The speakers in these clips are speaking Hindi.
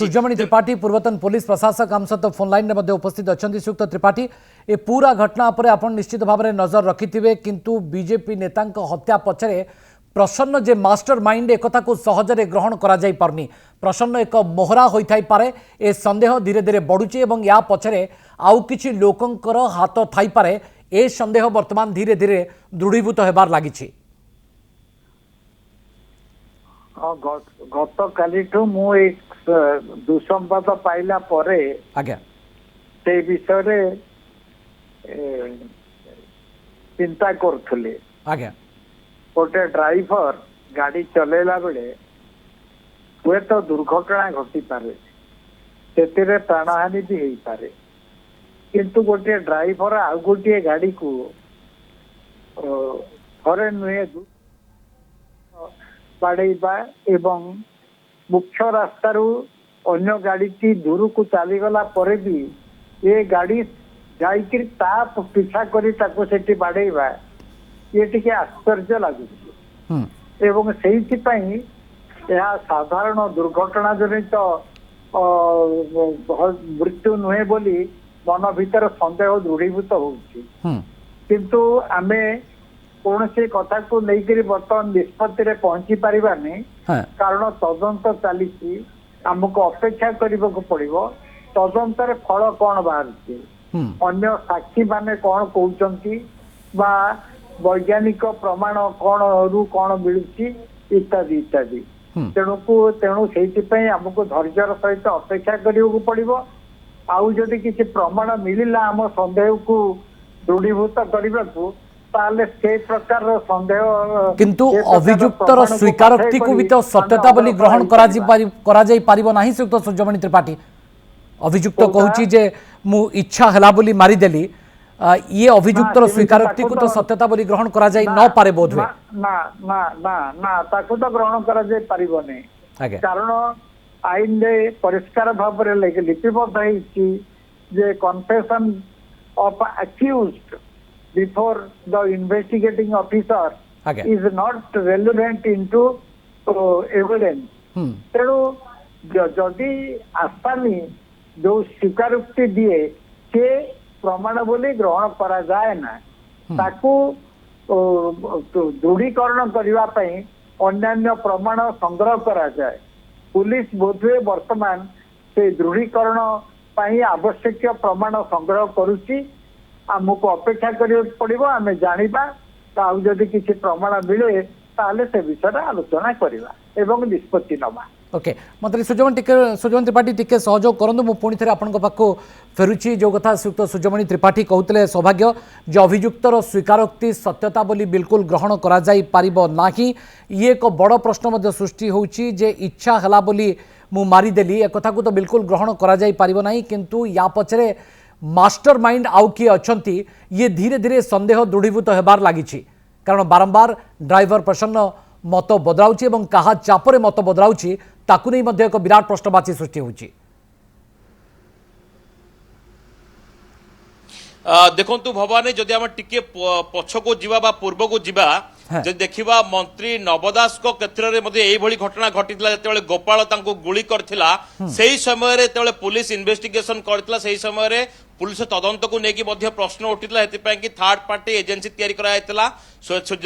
सूर्यमणि त्रिपाठी पूर्वतन पुलिस प्रशासक आम सहित फोन लाइन में उपस्थित अच्छा श्रीयुक्त त्रिपाठी ए पूरा घटना पर आप निश्चित भाव में नजर रखिथे किंतु बीजेपी नेता हत्या पछरे प्रसन्न जे मास्टर माइंड एक को सहजरे ग्रहण करा जाई पारनी प्रसन्न एक मोहरा होई पारे ए संदेह धीरे धीरे बढ़ुची एवं या पछरे आउ किछि लोकंकर हाथ थाई पारे ए संदेह वर्तमान धीरे धीरे दृढ़ीभूत हेबार लागिछि। गत कालीठू मु एक दुसंबाद पाइला परे आज्ञा से विषय रे चिंता करथुले। आज्ञा गोटे ड्राइवर गाड़ी चलेला बेले हुए तो दुर्घटना घटी पारे से प्राणहानि भी हो पारे किंतु गोटे ड्राइवर आउ गोटे गाड़ी को थरे नुहे बाड़ेबा एवं मुख्य रास्तारू अन्य गाड़ी दूर को चलीगला पर भी ये गाड़ी जाकर ता पिछा करी ताको सेठी बाड़ेबा ये टिके आश्चर्य लगुच एवं से साधारण दुर्घटना जनित मृत्यु नुहे बोली मन भीतर संदेह दृढ़ीभूत होंतु आमे कौन से कथा को लेकर बर्तमान निष्पत्ति रे पहुंची पारिबानी कारण तदंत चली आमको अपेक्षा करने को पड़ो तदंत फल कौन बाहर अन्य साक्षी माने कौन कहते बा वैज्ञानिक प्रमाण कौन रु कौन मिलूची इत्यादि इत्यादि तेणु से आमको धैर्यर सहित अपेक्षा करने को पड़ो आउ जदि किसी प्रमाण मिलला आम संदेह को दृढ़ीभूत करने को से प्रकार संदेह किंतु अभियुक्तर स्वीकारोक्ति को भी तो सत्यता बोली ग्रहण करा जाई पारिबो नाही श्रीयुक्त सूर्यमणि त्रिपाठी अभियुक्त कहूची जे मु इच्छा हला बोली मारी देली ये अभियुक्तर स्वीकारोक्ति को तो सत्यता बोली ग्रहण करा जाई न पारे बोध हुए ना ना ना ना ताको तो ग्रहण करा जाई पारिबो नै कारण आईन रे परिष्कार भाव रे लिपिबद्ध हेछि जे confession of accused before the investigating officer is not relevant into evidence तेणु जदि आसामी जो स्वीकारोक्ति दिए से प्रमाण बोली ग्रहण करा जाए ना ताकू दृढ़ीकरण करने अन्य प्रमाण संग्रह करा जाए पुलिस बोधवे वर्तमान से दृढ़ीकरण आवश्यक प्रमाण संग्रह करुची आमको अपेक्षा करने पड़ो आम जाना जदि किसी प्रमाण मिले ताले से विषय आलोचना करवा एवं निष्पत्ति नवा। ओके मंत्री सूर्यमणि त्रिपाठी टिके सहयोग करंतु मु पुणी थे आपन पाखु फेरुची जो कथा श्रीयुक्त सूर्यमणि त्रिपाठी कहते सौभाग्य जो अभियुक्तर स्वीकारोक्ति सत्यता बोली बिल्कुल ग्रहण करा जाई पारिबो नाही ये एक बड़ प्रश्न मध्य सृष्टि होउची जे इच्छा हला बोली मु मारिदेली ए कथा को तो बिल्कुल ग्रहण करा जाई पारिबो नाही किंतु या पछरे मास्टर माइंड आउ किए अच्छी ये धीरे धीरे संदेह दृढ़ीभूत होबार लगी कारण बारंबार ड्राइवर प्रसन्न मत बदलाउची एवं कहा चापरे मत बदलाउची ताकू नहीं मध्य एक विराट प्रश्नवाची सृष्टि होची। देखंतु भवानी जदि आम टिके पछको जीवा बा पूर्वको जीवा जदि देखिबा मंत्री नवदास को क्षेत्र रे मध्ये एई भली घटना घटितला जेतेबेले गोपाल तांको गुली करथिला सेही समय रे जेतेबेले पुलिस इन्वेस्टिगेशन करथिला सेही समय रे पुलिस तदंत को लेकिन मध्य प्रश्न उठिला हेतिपाई कि थर्ड पार्टी एजेंसी तैयारी करा जायतिला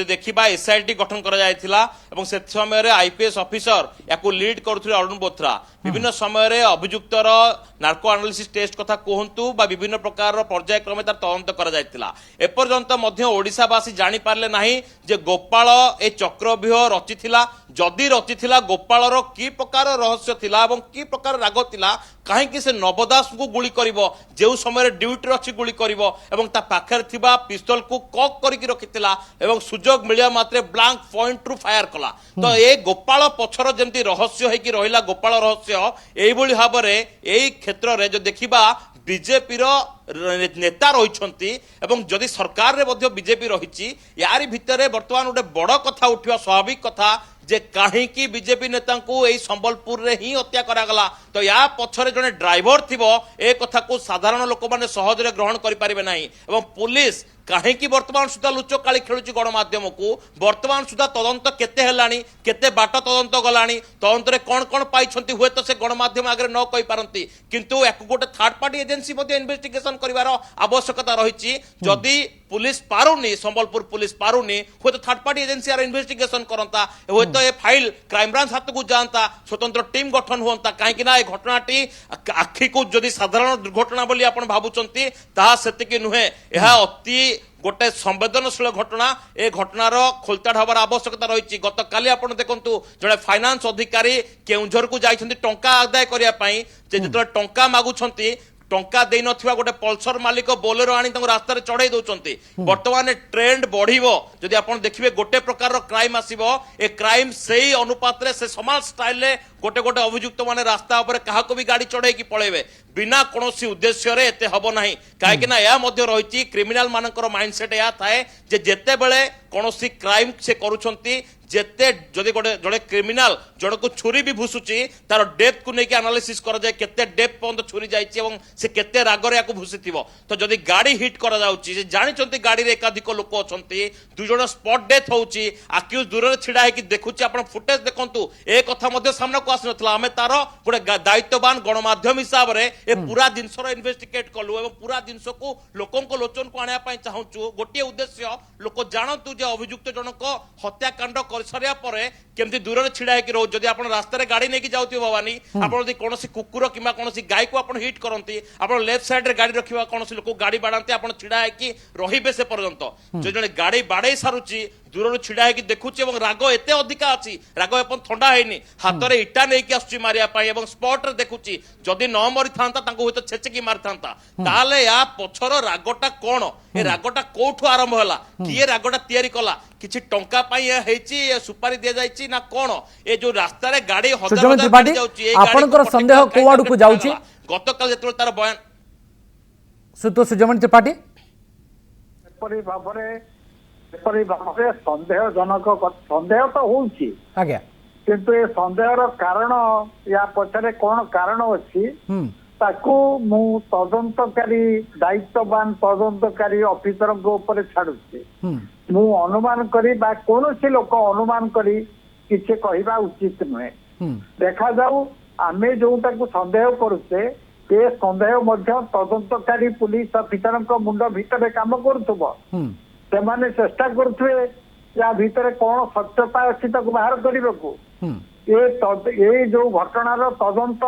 देखिबा एसआईटी गठन करा जायतिला एवं से समय रे आईपीएस ऑफिसर याको लीड करथुले अरुण बोथरा विभिन्न समय रे अभियुक्तर नार्को एनालिसिस टेस्ट कथा कहंतु बा विभिन्न प्रकार पर्यायक्रमे तार तदंत करा जायतिला एपर्यंत मध्य ओडिसावासी जानि पारले नाही जे गोपाल ए चक्रव्यूह रचिथिला जदि रचिथिला गोपालर की प्रकार रहस्य थिला एवं की प्रकार राग थिला कहीं से नवदास को गुली करिवो जेउ समय ड्यूटी अच्छी गुली करिवो एवं ता पाखर थिबा पिस्तल को कक करिक रखिथिला एवं सुजोग मिलिया मात्रे ब्लैंक पॉइंट रु फायर कला तो ए गोपाल पछर जेंति रहस्य है कि रहिला गोपाल रहस्य एई भली भाबरे एई क्षेत्र रे जो देखिबा बीजेपी नेता रही एवं जदि सरकार रे मध्य बीजेपी रही यारी भितर वर्तमान गोटे बड़ कथा उठा स्वाभाविक कथा जे कहीं बीजेपी नेता को यही संबलपुर रे ही हत्या करागला तो या पछरे जने ड्राइवर थिबो ए कथा को साधारण लोक माने सहज रे ग्रहण करि परिबे नाही एवं पुलिस कहीं वर्तमान सुधा लुच काली खेलुची गणमाध्यम को वर्तमान सुधा तदंत केते हेलानी केते बाट तदंत गलानी तदंत रे कोन कोन पाइछंती हुए तो से गणमाध्यम आगे न कहि पारंती किंतु एक गोटे थर्ड पार्टी एजेंसी मध्ये इन्वेस्टिगेशन करिवार आवश्यकता रहिछि जदि पुलिस पारुनी संबलपुर पुलिस पारुनी हुए तो थर्ड पार्टी एजेंसी आर इन्वेस्टिगेशन करंता हुए तो ए फाइल क्राइम ब्रांच हाथ को जानता स्वतंत्र टीम गठन होता कहीं ना ए घटनाटी आखि को जदि साधारण दुर्घटना बोली आपण भाबुचंती ताहा सेतिकी नुहे एहा अति गोटे संवेदनशील घटना ए घटनार खोलताड़ हबार आवश्यकता रही गत काली आपण देखंतु जड़े फाइनान्स अधिकारी केउंझर को जाइछंती टंका आदाय करिया पई जे जतले टंका मागुछंती टंका देई नथिबा गोटे पल्सर मालिक बोलेरो आनी तांको रास्ता रे चढ़ाई दउचंती वर्तमान ट्रेंड बढ़िबो जदि आपण देखिबे गोटे प्रकार रो क्राइम आसीबो ए क्राइम सेही अनुपात रे से समान स्टाइल रे गोटे गोटे अभियुक्त माने रास्ता ऊपर काहाको भी गाड़ी चढ़ाई की पळेबे बिना कोनोसी उद्देश्य रे एते हबो नाही काहे कि ना या मध्ये रहिछि क्रिमिनल मानकर माइंडसेट या थाए जे जेते बेले कोनोसी क्राइम से करूछंती जेते जदि गोटे जड़े क्रिमिनाल जड़ को छुरी भी भूसुची तार डेप्थ को लेकिन एनालिसिस करा जाए केते डेप्थ पर्यंत छुरी जाइछि एवं से केते रागरे याको भूसिथिबो तो जदि गाड़ी हिट करा जाउची जे जानिचंती गाड़ी रे एकाधिक लोक अछंती दु जण स्पॉट डेथ होउची आक्यूज दूर रे छिडा है कि देखुची आपण फुटेज देखंतु ए कथा मध्ये सामना को आस नथला हमें तार गोटे दायित्ववान गणमाध्यम हिसाब रे ए पूरा जिनसर इन्वेस्टिगेट कलु एवं पूरा जिनस को लोकन को लोचन को आनिया पई चाहूचु गोटे उद्देश्य लोक जानतु जे अभियुक्त जनक हत्याकांड सरिया परे केमती दूर रे छिडा है कि रो जदि आपण रास्ता रे गाड़ी नेकी जाउथिबो भवानी आपण जदि कोनोसी कुकुर किबा कोनोसी गाय को आपण हिट करंती आपण लेफ्ट साइड रे गाड़ी रखिबा कोनोसी लोक गाड़ी बाडांती आपण छिडा है कि रहिबे से पर्यंत जे जने गाड़ी बाडै सारुची दूर रे छिडा है कि देखुची एवं राग एते अधिका अछि राग अपन ठंडा हैनी हाथ रे इटा नेकी आसुची मारिया पई एवं स्पॉट रे देखुची जदि न मरि थांता तांको होय तो छेचकी मार थांता ताले या पछर रागटा कोन ए रागटा कोठु आरंभ होला किए रागटा तयारी कला किछि टंका पाई हेची सुपारी दे जाइछि ना कोन ए जो रास्ता रे गाड़ी हजार हजार जाउची ए गाड़ी आपनकर संदेह कोवाडू को जाउची गतकाल जेतल तार बयान सुतो सुजमन त्रिपाठी एपरी भावे संदेह तो होउची आज्ञा किंतु ए संदेहर कारण या पछरे कोन कारण अछि ताकू मु तदंतकारी दायित्ववान तदंतकारी ऑफिसर को ऊपर छाड़ुची मु अनुमान करी बा कोनोसी लोक अनुमान करी किछि कहिबा उचित नुहे देखा जाऊ आमे जोटा को संदेह करूचे ए संदेह मध्य तदंतकारी पुलिस ऑफिसर को मुंड भीतर काम करूथबो सेमाने चेष्टा करुथे या भीतर कौन सत्यता अच्छी ताको बाहर करने को ये जो घटनार तदंत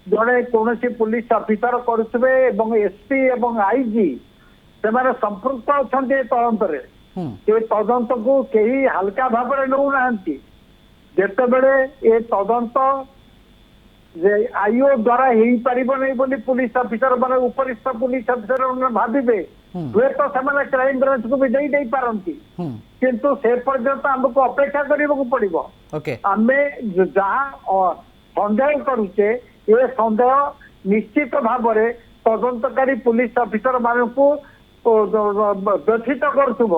जड़े कौन पुलिस ऑफिसर करुवे एसपी एवं आईजी से संपृक्त अच्छा तदंत तदंत को कहीं हल्का भाव में नौना जिते बड़े ये तदंत आईओ द्वारा हो पार नहीं बोली पुलिस ऑफिसर मान उपरिस्थ पुलिस ऑफिसर भावे हुए तो से क्राइम ब्रांच को भी दे पारती किंतु से पर्यंत आमको अपेक्षा करने पड़ो आम जहाँ सन्देह करुचे ये सन्देह निश्चित भाव में तदंतकारी पुलिस ऑफिसर मान को व्यथित करुव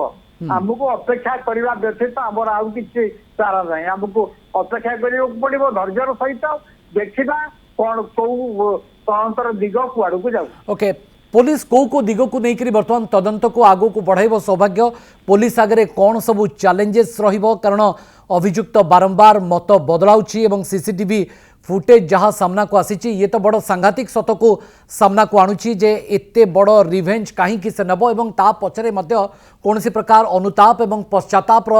आमको अपेक्षा करने व्यथित आमर आउ कि चारा ना आमको अपेक्षा करने पड़ो धैर्यर सहित देखा कौन कौ तदंतर दिग कुआड़ को जाऊ ओके पुलिस को दिग को लेकर बर्तमान तदंत को आगो को बढ़ाइब सौभाग्य पुलिस आगे कौन सब चैलेंजेस रहिबो कारण अभियुक्त बारंबार मत बदलाउछि एवं सीसीटीवी फुटेज जहाँ सामना को आसी ये तो बड़ सांघातिक सत को सामना को आणुछि जे एते बड़ रिवेंज कहीं से नब एवं ता पछरे मध्य कौन प्रकार अनुताप एवं पश्चाताप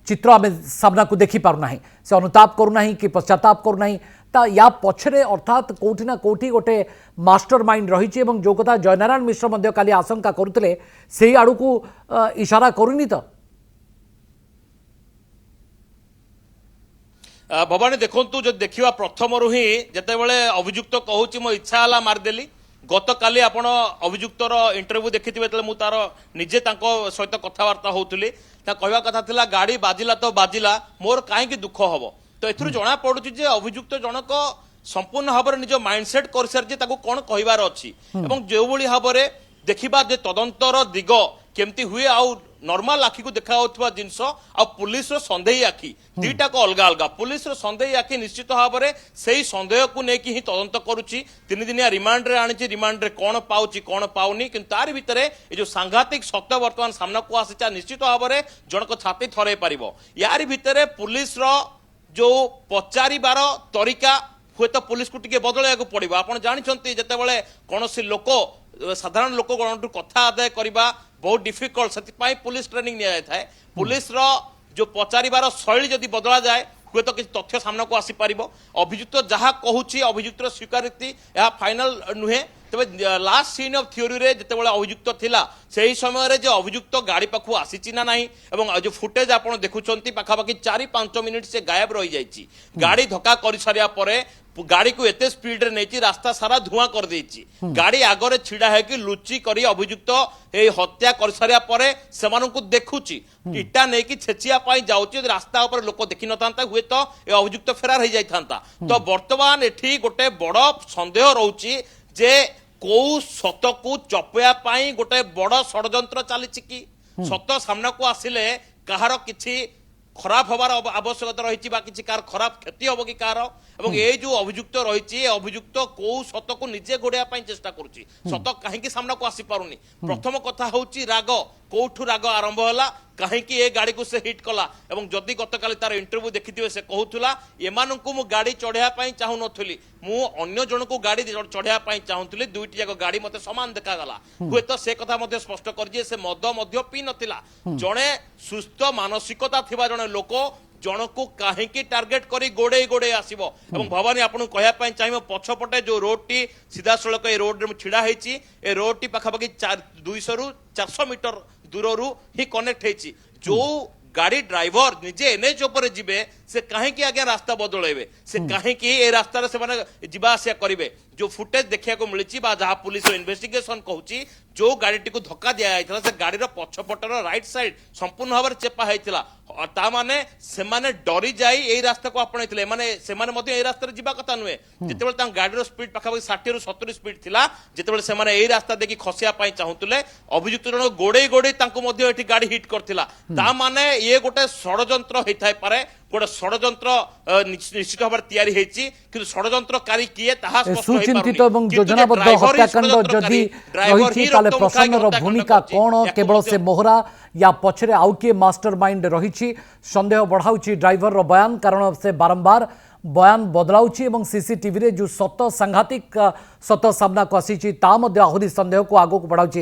चित्र आम सामना को देखी पारना से अनुताप करूना कि पश्चाताप करूना ता या पछरे अर्थात कोठी ना कोठी गोटे मास्टर माइंड रही जो कथा जयनारायण मिश्र मध्य काली आशंका करुले से आड़ को इशारा करूनी तो भवानी देखु जो देखा प्रथम रू ही जिते बड़े अभियुक्त कहूँ मो इच्छा है मारिदेली गत काली आपण अभियुक्तर इंटरव्यू देखी मु तार निजे सहित कथबार्ता होउतली ता कहवा कथा थिला गाड़ी बाजिला तो बाजिला मोर कहीं दुख हम तो एथुरु जना पड़ुछि जे अभियुक्त जनक संपूर्ण भाव में निज माइंडसेट कर सारी कौन कहबार अच्छी एवं जो भाई भाव में देखा जे तदंतर दिग केमती हुए आउ नॉर्मल आखि को देखा होता जिनस आ पुलिस रो संदेही आखि दुईटा को अलग अलग पुलिस रो संदेही आखि निश्चित भाव में से ही संदेह को लेकिन ही तदंत करुच्ची 3 दिनिया रिमांड रे आनी रिमांड रे कौन पाउची कौन पाउनी किंतु तार भितर ये जो सांघातिक सत्य वर्तमान सामना को आसी निश्चित भाव में जनक छाती थरे पारिबो यार भितर पुलिस रो जो पचारिबार तरीका हुए तो पुलिस को टिके बदलैया पड़ो आप जानते जितेबाला कौन लोक साधारण लोक गण कथा आदाय करने बहुत डिफिकल्ट से पुलिस ट्रेनिंग नि जाए पुलिस रो जो पचारिबार शैली जदि बदला जाए हुए तो किसी तथ्य सामना को आसी पारिबो अभियुक्त जहाँ कहूँ अभियुक्तर स्वीकृति यह फाइनल नुहे तेज लास्ट सीन ऑफ थ्योरी रे जितेबाला अभियुक्त थिला सही समय रे जो अभियुक्त गाड़ी पाखु आसी ना नहीं एवं जो फुटेज आप देखुंत पाखापाखि 4-5 मिनिट से गायब रही जाइए गाड़ी धक्का कर सारिया परे गाड़ी को एते स्पीड रे नहीं रास्ता सारा धुआं कर देछि गाड़ी आगरे छिड़ा है कि लुचि करी अभियुक्त ए हत्या कर सारिया परे सेमानकु देखुछि इटा नै कि छेचिया पाई जाउछि रास्ता ऊपर लोक देखि नथांता हुए तो ए अभियुक्त फेरार हो जाइथांता तो वर्तमान एठी गोटे बड़ संदेह रहउछि जे को सत को चपया पाई गोटे बड़ षडयंत्र चली कि सत सामना को आसिले कहार किछि खराब हबार आवश्यकता रही किसी कार खराब क्षति हम कि कार और ये जो अभियुक्त रही अभियुक्त कौ सत को निजे घोड़ाया चेष्टा करुच्ची सत कहीं सामना को आसी पारुनी प्रथम कथा हूँ राग कौठू राग आरंभ है कहीं ए गाड़ी को से हिट कला और जदि गतकाली तार इंटरव्यू देखिथिबे से कहूला एमानंकु मु गाड़ी चढ़ाया चाहू नथुली मु अन्य जन को गाड़ी चढ़ाया चाहूली दुईटी जाक गाड़ी मते समान देखा हुए तो से कथा मते स्पष्ट कर से मद मध्य पी नथिला जड़े सुस्थ मानसिकता थिबा जड़े लोक जन को कहीं टार्गेट करी गोड़े गोड़े आसब और भवानी आपको कहवाई चाहिए पछपटे जो रोड टी सीधा सड़क ए रोड में छिड़ा होती ए रोड टी पाखापाखि 200 ରୁ 400 मीटर दूर ही कनेक्ट होती जो गाड़ी ड्राइवर निजे एनएच उपर जिबे से कहीं आगे रास्ता बदलेबे से कहीं ए रास्तार से जीवा आसिया करेंगे जो फुटेज देखा मिली जहाँ पुलिस इन्वेस्टिगेशन कहूँ जो गाड़ी को धक्का दिया से गाड़ीर पछपटर राइट साइड संपूर्ण भाव में चेपा होता ता माने सेमाने डरी जाई ए रास्ता को आपणैथिले माने सेमाने मध्य ए रास्ता रे जीवा कथा नुहे जेतेबेले तां गाडीर स्पीड पाखापाखि 60 ରୁ 70 स्पीड थिला जेतेबेले सेमाने ए रास्ता देखि खसिया पाई चाहुतले अभियुक्त जन गोडे गोडे तांको मध्य एठी गाड़ी हिट करथिला ता माने ये गोटे षडयंत्र होइथाय पारे गोटे षडयंत्र निश्चित भाव तैयारी होती कि षडयंत्रकारी किए ताहा स्पष्ट होई सुचिंतित एवं योजनाबद्ध हत्याकांड जदि रही प्रसन्नर भूमिका कौन केवल से मोहरा या पछरे आउ किए मास्टरमाइंड रही संदेह बढ़ाऊँच ड्राइवर रो बयान कारण से बारंबार बयान बदलाउछ एवं सीसीटीवी रे जो सत सांघातिक सत सामना को आसी आहुरी संदेह को आगो को बढ़ाऊँच।